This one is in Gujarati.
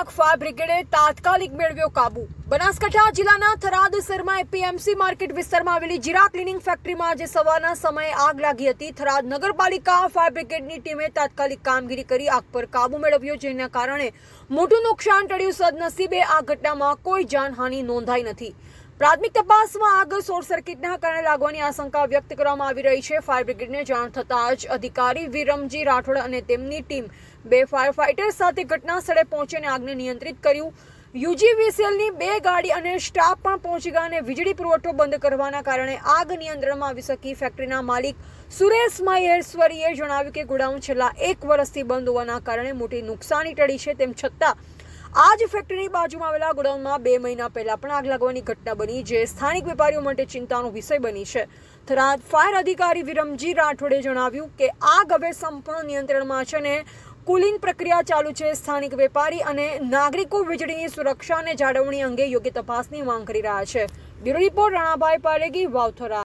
આગ ફાયર બ્રિગેડે તાત્કાલિક મેળવ્યો કાબુ। બનાસકાંઠા જિલ્લાના થરાદ શહેરમાં એપીએમસી માર્કેટ વિસ્તારમાં આવેલી જીરા ક્લિનિંગ ફેક્ટરીમાં આજે સવારના સમયે આગ લાગી હતી। થરાદ નગરપાલિકા ફાયર બ્રિગેડની ટીમે તાત્કાલિક કામગીરી કરી આગ પર કાબુ મેળવ્યો, જેના કારણે મોટું નુકસાન ટળ્યું। સદનસીબે આ ઘટનામાં કોઈ જાનહાનિ નોંધાઈ નથી। प्राथमिक तपासમાં આગ શોર્ટ સર્કિટના કારણે લાગવાની આશંકા વ્યક્ત કરવામાં આવી રહી છે। ફાયર બ્રિગેડને જાણ થતાં જ અધિકારી વિરમજી રાઠોડ અને તેમની ટીમ 2 ફાયર ફાઇટર સાથે ઘટના સ્થળે પહોંચીને આગને નિયંત્રિત કર્યું। યુજીવીસીએલની 2 ગાડી અને સ્ટાફ પણ પહોંચી ગયા અને વીજળી પુરવઠો બંધ કરવાના કારણે આગ નિયંત્રણમાં આવી શકી। ફેક્ટરીના માલિક સુરેશ મહેશ્વરીએ જણાવ્યું કે ગોડાઉન છેલ્લા 1 વર્ષથી બંધ હોવાના કારણે મોટી નુકસાની ટળી છે। તેમ છતાં आज फैक्टरी बाजूमां आवेला गोडाउनमां 2 महीना पहला पण आग लागवानी घटना बनी, जे स्थानिक वेपारीओ माटे चिंतानो विषय बनी छे। थराद फायर अधिकारी विरमजी राठोडे जणाव्युं के आग हवे संपूर्ण नियंत्रणमां छे ने कूलिंग प्रक्रिया चालू छे। स्थानिक वेपारी अने नागरिको वीजळीनी सुरक्षा अने जाळवणी अंगे योग्य तपासनी मांग करी रह्या छे। Bureau report Ranabhai Paregi, वावथरा।